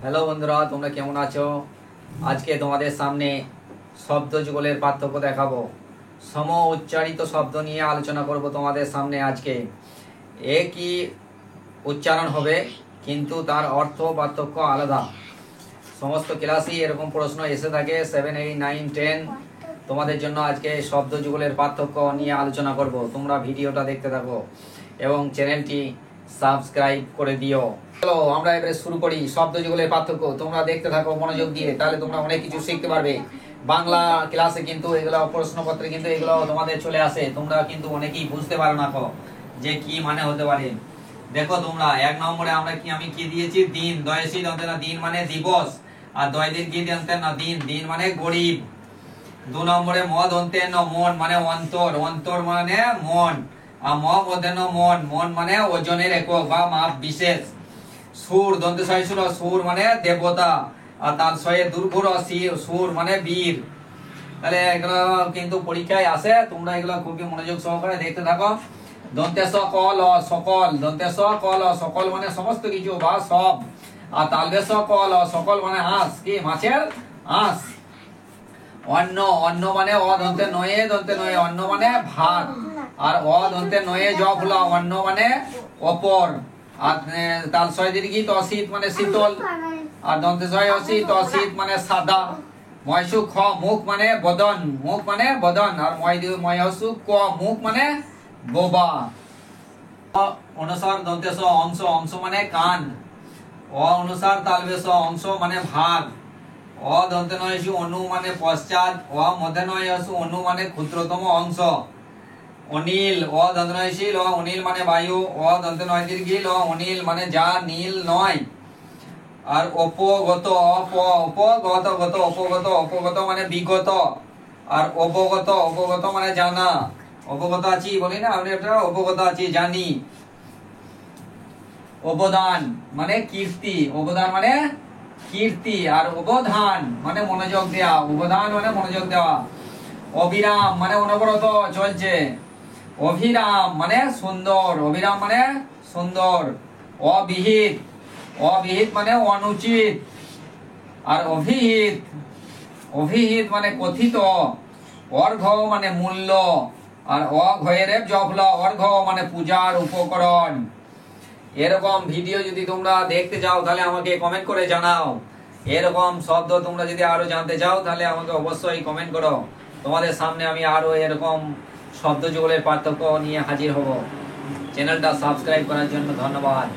Hello বন্ধুরা, তোমরা কেমন আছো? আজকে তোমাদের সামনে শব্দ যুগলের পার্থক্য দেখাবো। সম উচ্চারিত শব্দ নিয়ে আলোচনা করব তোমাদের সামনে। আজকে একই উচ্চারণ হবে কিন্তু তার অর্থ পার্থক্য আলাদা। সমস্ত ক্লাসেই এরকম প্রশ্ন এসে থাকে, 7, 8, 9, 10। তোমাদের জন্য আজকে শব্দ যুগলের পার্থক্য নিয়ে আলোচনা করব। তোমরা ভিডিওটা দেখতে থাকো এবং চ্যানেলটি সাবস্ক্রাইব করে দিও। চলো আমরা এবারে শুরু করি শব্দ যুগলের পার্থক্য। তোমরা দেখতে থাকো মনোযোগ দিয়ে, তাহলে তোমরা অনেক কিছু শিখতে পারবে। বাংলা ক্লাসে কিন্তু এগুলো প্রশ্নপত্রে কিন্তু এগুলো তোমাদের চলে আসে। তোমরা কিন্তু অনেকেই বুঝতে পারো না যে কি মানে হতে পারে। দেখো তোমরা 1 নম্বরে আমি কি দিয়েছি? দিন। দয়সী দন্তে না, দিন মানে দিবস। আর দয় দিন কি দন্তে না, দিন। দিন মানে গরিব। 2 নম্বরে ম দন্তে ন, মন মানে অন্তর। অন্তর মানে মন। আর ম মধ্যে ন, মন। মন মানে ওজনের একক বা মাপ বিশেষ। সুর দন্তে সয় সুর, সুর মানে দেবতা। আর তার সয়ে দুর্ঘুর সুর মানে বীর। তাহলে এগুলো কিন্তু পরীক্ষায় আসে। তোমরা এগুলো খুবই মনোযোগ সহকারে দেখতে থাকো। দন্তে স কল সকল। দন্তে স কল সকল মানে সমস্ত কিছু বা সব। আর তালবে স কল সকল মানে হাঁস, কি মাছের হাঁস। অন্ন, অন্ন মানে অ দন্তে নয়ে, দন্তে নয়ে অন্ন মানে ভাত। আর অ দন্তে নয়ে জফল, অন্ন মানে অপর। আর তাল ছয় দীর্ঘি তসিত মানে শীতল। আর দন্তে ছয় অসিত তসিত মানে সাদা। ময়সু খ মুখ মানে বদন, মুখ মানে বদন। আর ময়সু ক মুখ মানে বোবা। অনুসার দন্তে স অংশ, অংশ মানে কান। অ অনুসার তালবে স অংশ মানে ভাগ। অ দন্তে নয়সু অনু মানে পশ্চাৎ। অ মধ্যে নয়সু অনু মানে ক্ষুদ্রতম অংশ। অনিল, অ দন্ত নয়শীল অ অনিল মানে বায়ু। অ দন্ত নয় দীর্ঘিল অ অনিল মানে যা নীল নয়। আর অপগত, অপগত গত, অপগত, অপগত মানে বিগত। আর অবগত, অবগত মানে জানা। অবগত আছি বলি না আমরা, এটা অবগত আছি জানি। অবদান মানে কীর্তি। অবদান মানে কীর্তি। আর অবধান মানে মনোযোগ দেওয়া। অবদান মানে মনোযোগ দেওয়া। অবিরাম মানে অনবরত চলছে। অভিরাম মানে সুন্দর। অভিরাম মানে সুন্দর। অবিহিত, অবিহিত মানে অনুচিত। আর অভিহিত, অভিহিত মানে কথিত। অর্ঘ মানে মূল্য। আর অঘয়ের জফল, অর্ঘ মানে পূজার উপকরণ। এরকম ভিডিও যদি তোমরা দেখতে চাও তাহলে আমাকে কমেন্ট করে জানাও। এরকম শব্দ তোমরা যদি আরো জানতে চাও তাহলে আমাকে অবশ্যই কমেন্ট করো। তোমাদের সামনে আমি আরো এরকম শব্দ যুগলের পার্থক্য নিয়ে হাজির হব। চ্যানেলটা সাবস্ক্রাইব করার জন্য ধন্যবাদ।